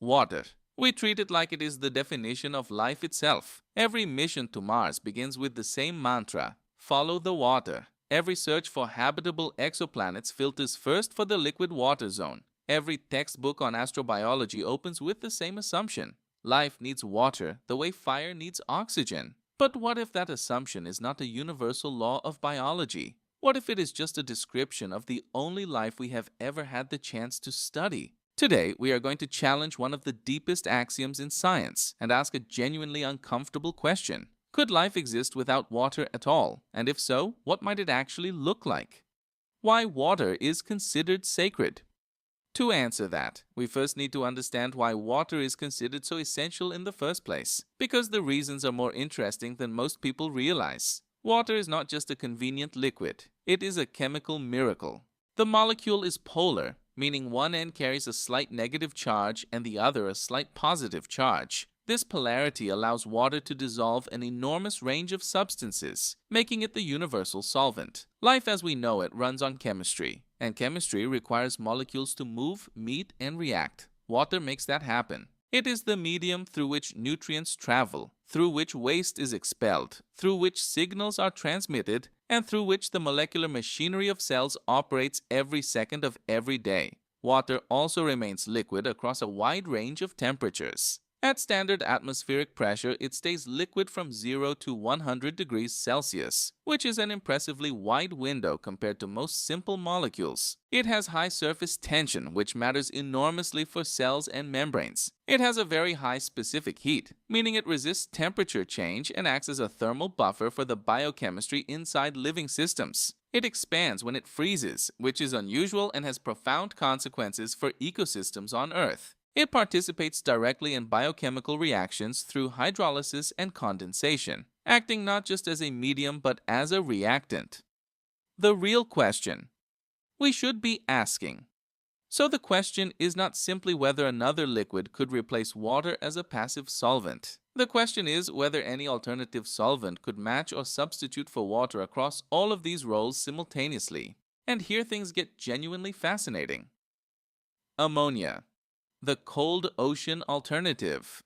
Water. We treat it like it is the definition of life itself. Every mission to Mars begins with the same mantra: follow the water. Every search for habitable exoplanets filters first for the liquid water zone. Every textbook on astrobiology opens with the same assumption: life needs water the way fire needs oxygen. But what if that assumption is not a universal law of biology? What if it is just a description of the only life we have ever had the chance to study? Today, we are going to challenge one of the deepest axioms in science and ask a genuinely uncomfortable question. Could life exist without water at all? And if so, what might it actually look like? Why water is considered sacred? To answer that, we first need to understand why water is considered so essential in the first place, because the reasons are more interesting than most people realize. Water is not just a convenient liquid, it is a chemical miracle. The molecule is polar, meaning one end carries a slight negative charge and the other a slight positive charge. This polarity allows water to dissolve an enormous range of substances, making it the universal solvent. Life as we know it runs on chemistry, and chemistry requires molecules to move, meet, and react. Water makes that happen. It is the medium through which nutrients travel, through which waste is expelled, through which signals are transmitted, and through which the molecular machinery of cells operates every second of every day. Water also remains liquid across a wide range of temperatures. At standard atmospheric pressure, it stays liquid from 0 to 100 degrees Celsius, which is an impressively wide window compared to most simple molecules. It has high surface tension, which matters enormously for cells and membranes. It has a very high specific heat, meaning it resists temperature change and acts as a thermal buffer for the biochemistry inside living systems. It expands when it freezes, which is unusual and has profound consequences for ecosystems on Earth. It participates directly in biochemical reactions through hydrolysis and condensation, acting not just as a medium but as a reactant. The real question we should be asking. So the question is not simply whether another liquid could replace water as a passive solvent. The question is whether any alternative solvent could match or substitute for water across all of these roles simultaneously. And here things get genuinely fascinating. Ammonia. The cold ocean alternative.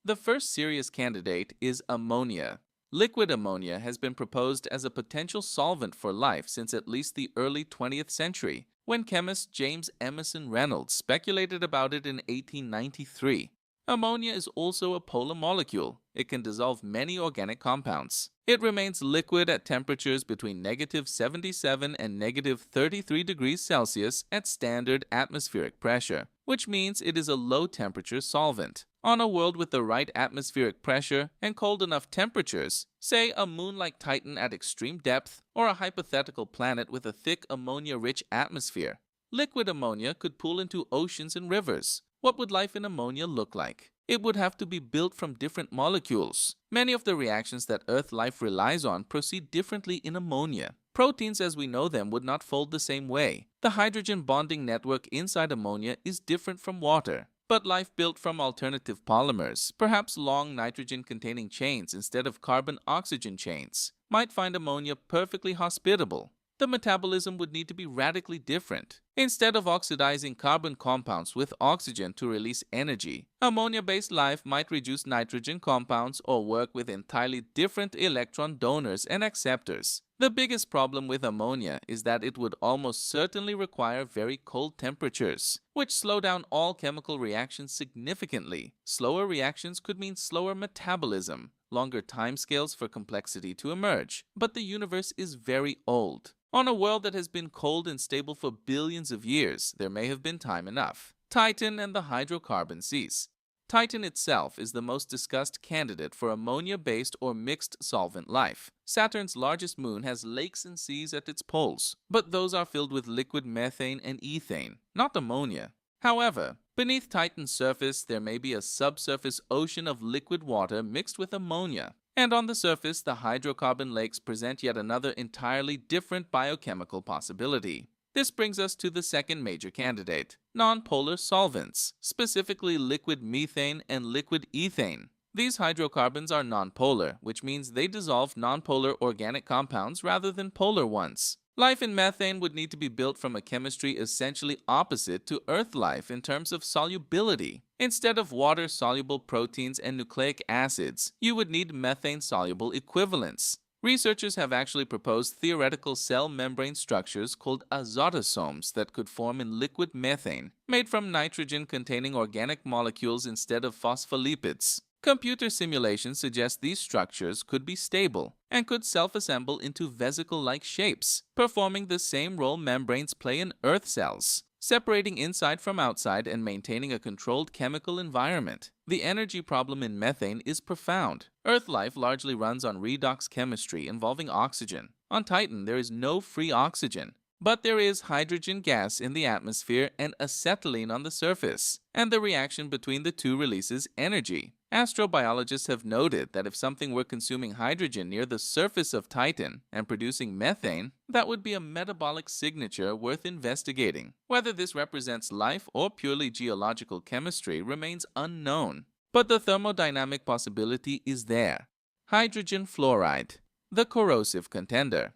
The first serious candidate is ammonia. Liquid ammonia has been proposed as a potential solvent for life since at least the early 20th century, when chemist James Emerson Reynolds speculated about it in 1893. Ammonia is also a polar molecule. It can dissolve many organic compounds. It remains liquid at temperatures between -77 and -33 degrees Celsius at standard atmospheric pressure, which means it is a low-temperature solvent. On a world with the right atmospheric pressure and cold enough temperatures, say a moon like Titan at extreme depth or a hypothetical planet with a thick ammonia-rich atmosphere, liquid ammonia could pool into oceans and rivers. What would life in ammonia look like? It would have to be built from different molecules. Many of the reactions that Earth life relies on proceed differently in ammonia. Proteins as we know them would not fold the same way. The hydrogen bonding network inside ammonia is different from water. But life built from alternative polymers, perhaps long nitrogen-containing chains instead of carbon-oxygen chains, might find ammonia perfectly hospitable. The metabolism would need to be radically different. Instead of oxidizing carbon compounds with oxygen to release energy, ammonia-based life might reduce nitrogen compounds or work with entirely different electron donors and acceptors. The biggest problem with ammonia is that it would almost certainly require very cold temperatures, which slow down all chemical reactions significantly. Slower reactions could mean slower metabolism, longer timescales for complexity to emerge. But the universe is very old. On a world that has been cold and stable for billions of years, there may have been time enough. Titan and the hydrocarbon seas. Titan itself is the most discussed candidate for ammonia-based or mixed solvent life. Saturn's largest moon has lakes and seas at its poles, but those are filled with liquid methane and ethane, not ammonia. However, beneath Titan's surface, there may be a subsurface ocean of liquid water mixed with ammonia. And on the surface, the hydrocarbon lakes present yet another entirely different biochemical possibility. This brings us to the second major candidate, nonpolar solvents, specifically liquid methane and liquid ethane. These hydrocarbons are nonpolar, which means they dissolve nonpolar organic compounds rather than polar ones. Life in methane would need to be built from a chemistry essentially opposite to Earth life in terms of solubility. Instead of water-soluble proteins and nucleic acids, you would need methane-soluble equivalents. Researchers have actually proposed theoretical cell membrane structures called azotosomes that could form in liquid methane, made from nitrogen-containing organic molecules instead of phospholipids. Computer simulations suggest these structures could be stable and could self-assemble into vesicle-like shapes, performing the same role membranes play in Earth cells, separating inside from outside and maintaining a controlled chemical environment. The energy problem in methane is profound. Earth life largely runs on redox chemistry involving oxygen. On Titan, there is no free oxygen, but there is hydrogen gas in the atmosphere and acetylene on the surface, and the reaction between the two releases energy. Astrobiologists have noted that if something were consuming hydrogen near the surface of Titan and producing methane, that would be a metabolic signature worth investigating. Whether this represents life or purely geological chemistry remains unknown, but the thermodynamic possibility is there. Hydrogen fluoride, the corrosive contender.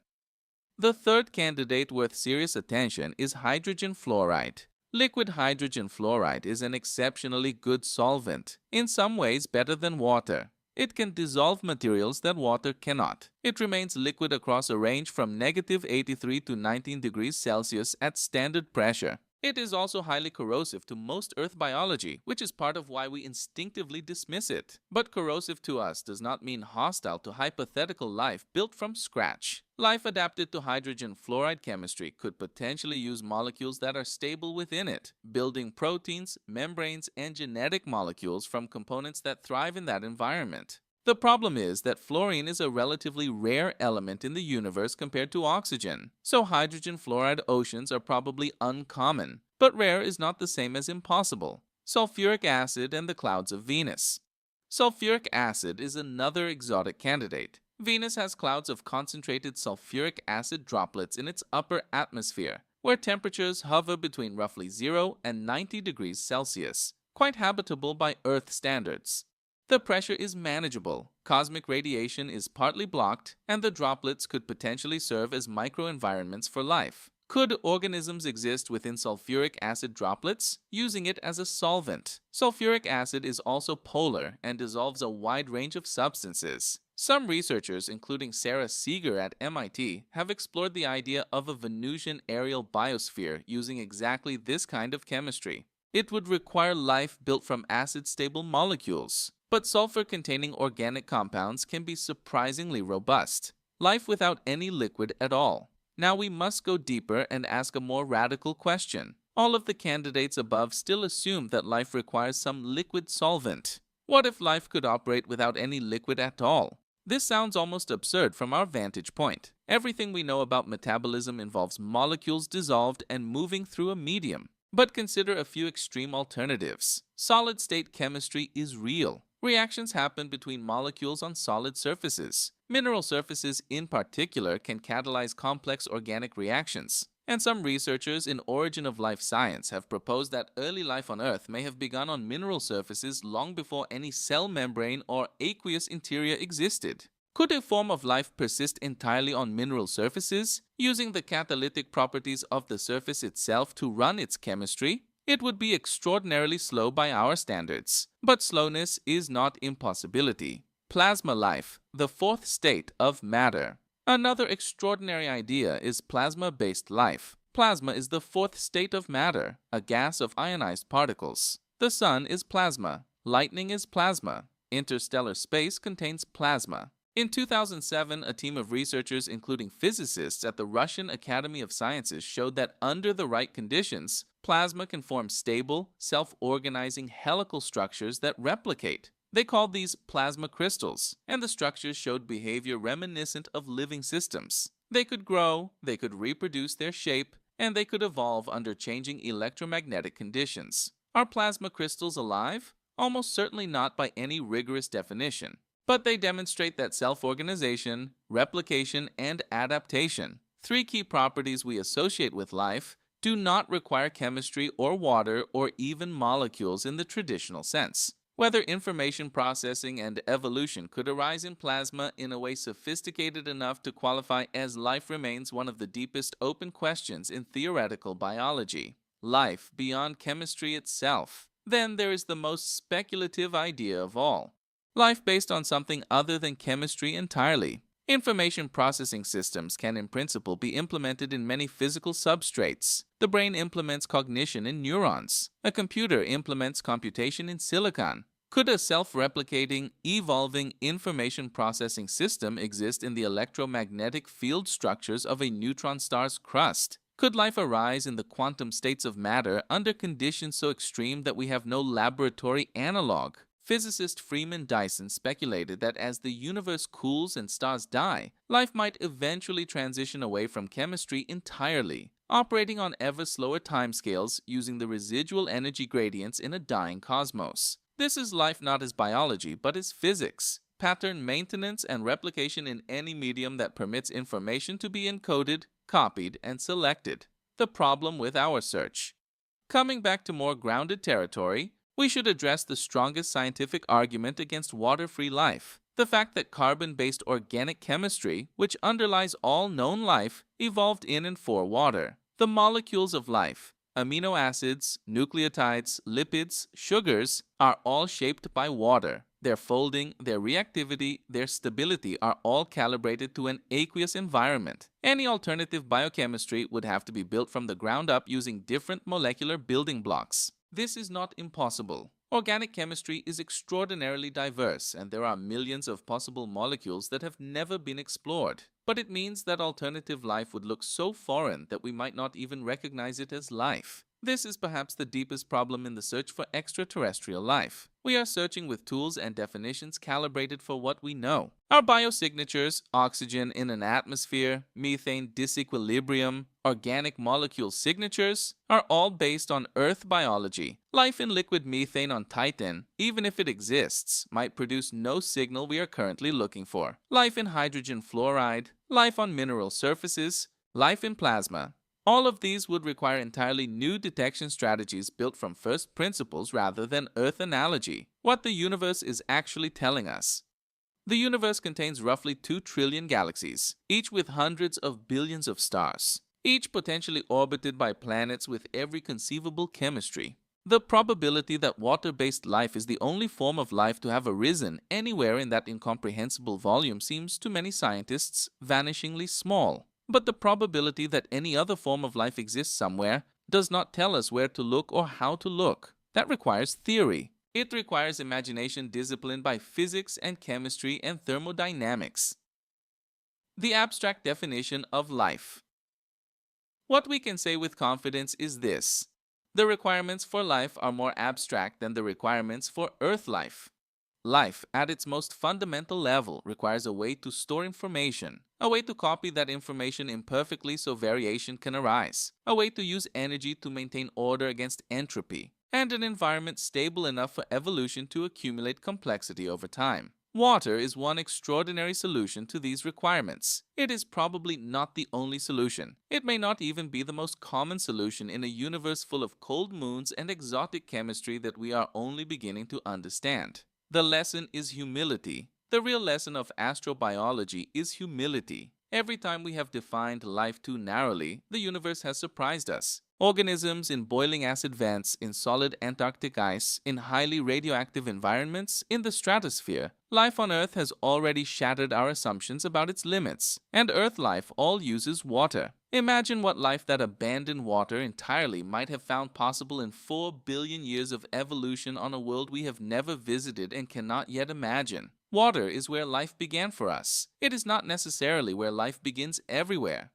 The third candidate worth serious attention is hydrogen fluoride. Liquid hydrogen fluoride is an exceptionally good solvent, in some ways better than water. It can dissolve materials that water cannot. It remains liquid across a range from -83 to 19 degrees Celsius at standard pressure. It is also highly corrosive to most Earth biology, which is part of why we instinctively dismiss it. But corrosive to us does not mean hostile to hypothetical life built from scratch. Life adapted to hydrogen fluoride chemistry could potentially use molecules that are stable within it, building proteins, membranes, and genetic molecules from components that thrive in that environment. The problem is that fluorine is a relatively rare element in the universe compared to oxygen, so hydrogen fluoride oceans are probably uncommon. But rare is not the same as impossible. Sulfuric acid and the clouds of Venus. Sulfuric acid is another exotic candidate. Venus has clouds of concentrated sulfuric acid droplets in its upper atmosphere, where temperatures hover between roughly 0 and 90 degrees Celsius, quite habitable by Earth standards. The pressure is manageable, cosmic radiation is partly blocked, and the droplets could potentially serve as microenvironments for life. Could organisms exist within sulfuric acid droplets, using it as a solvent? Sulfuric acid is also polar and dissolves a wide range of substances. Some researchers, including Sarah Seeger at MIT, have explored the idea of a Venusian aerial biosphere using exactly this kind of chemistry. It would require life built from acid-stable molecules. But sulfur-containing organic compounds can be surprisingly robust. Life without any liquid at all. Now we must go deeper and ask a more radical question. All of the candidates above still assume that life requires some liquid solvent. What if life could operate without any liquid at all? This sounds almost absurd from our vantage point. Everything we know about metabolism involves molecules dissolved and moving through a medium. But consider a few extreme alternatives. Solid-state chemistry is real. Reactions happen between molecules on solid surfaces. Mineral surfaces in particular can catalyze complex organic reactions. And some researchers in origin of life science have proposed that early life on Earth may have begun on mineral surfaces long before any cell membrane or aqueous interior existed. Could a form of life persist entirely on mineral surfaces, using the catalytic properties of the surface itself to run its chemistry? It would be extraordinarily slow by our standards, but slowness is not impossibility. Plasma life, the fourth state of matter. Another extraordinary idea is plasma-based life. Plasma is the fourth state of matter, a gas of ionized particles. The sun is plasma. Lightning is plasma. Interstellar space contains plasma. In 2007, a team of researchers, including physicists at the Russian Academy of Sciences, showed that under the right conditions, plasma can form stable, self-organizing helical structures that replicate. They called these plasma crystals, and the structures showed behavior reminiscent of living systems. They could grow, they could reproduce their shape, and they could evolve under changing electromagnetic conditions. Are plasma crystals alive? Almost certainly not by any rigorous definition. But they demonstrate that self-organization, replication, and adaptation, three key properties we associate with life, do not require chemistry or water or even molecules in the traditional sense. Whether information processing and evolution could arise in plasma in a way sophisticated enough to qualify as life remains one of the deepest open questions in theoretical biology. Life beyond chemistry itself. Then there is the most speculative idea of all: life based on something other than chemistry entirely. Information processing systems can, in principle, be implemented in many physical substrates. The brain implements cognition in neurons. A computer implements computation in silicon. Could a self-replicating, evolving information processing system exist in the electromagnetic field structures of a neutron star's crust? Could life arise in the quantum states of matter under conditions so extreme that we have no laboratory analog? Physicist Freeman Dyson speculated that as the universe cools and stars die, life might eventually transition away from chemistry entirely, operating on ever slower timescales using the residual energy gradients in a dying cosmos. This is life not as biology, but as physics: pattern maintenance and replication in any medium that permits information to be encoded, copied, and selected. The problem with our search. Coming back to more grounded territory, we should address the strongest scientific argument against water-free life: the fact that carbon-based organic chemistry, which underlies all known life, evolved in and for water. The molecules of life, amino acids, nucleotides, lipids, sugars, are all shaped by water. Their folding, their reactivity, their stability are all calibrated to an aqueous environment. Any alternative biochemistry would have to be built from the ground up using different molecular building blocks. This is not impossible. Organic chemistry is extraordinarily diverse, and there are millions of possible molecules that have never been explored. But it means that alternative life would look so foreign that we might not even recognize it as life. This is perhaps the deepest problem in the search for extraterrestrial life. We are searching with tools and definitions calibrated for what we know. Our biosignatures, oxygen in an atmosphere, methane disequilibrium, organic molecule signatures, are all based on Earth biology. Life in liquid methane on Titan, even if it exists, might produce no signal we are currently looking for. Life in hydrogen fluoride, life on mineral surfaces, life in plasma. All of these would require entirely new detection strategies built from first principles rather than Earth analogy. What the universe is actually telling us. The universe contains roughly 2 trillion galaxies, each with hundreds of billions of stars, each potentially orbited by planets with every conceivable chemistry. The probability that water-based life is the only form of life to have arisen anywhere in that incomprehensible volume seems to many scientists vanishingly small. But the probability that any other form of life exists somewhere does not tell us where to look or how to look. That requires theory. It requires imagination disciplined by physics and chemistry and thermodynamics. The abstract definition of life. What we can say with confidence is this: the requirements for life are more abstract than the requirements for Earth life. Life, at its most fundamental level, requires a way to store information, a way to copy that information imperfectly so variation can arise, a way to use energy to maintain order against entropy, and an environment stable enough for evolution to accumulate complexity over time. Water is one extraordinary solution to these requirements. It is probably not the only solution. It may not even be the most common solution in a universe full of cold moons and exotic chemistry that we are only beginning to understand. The lesson is humility. The real lesson of astrobiology is humility. Every time we have defined life too narrowly, the universe has surprised us. Organisms in boiling acid vents, in solid Antarctic ice, in highly radioactive environments, in the stratosphere. Life on Earth has already shattered our assumptions about its limits, and Earth life all uses water. Imagine what life that abandoned water entirely might have found possible in 4 billion years of evolution on a world we have never visited and cannot yet imagine. Water is where life began for us. It is not necessarily where life begins everywhere.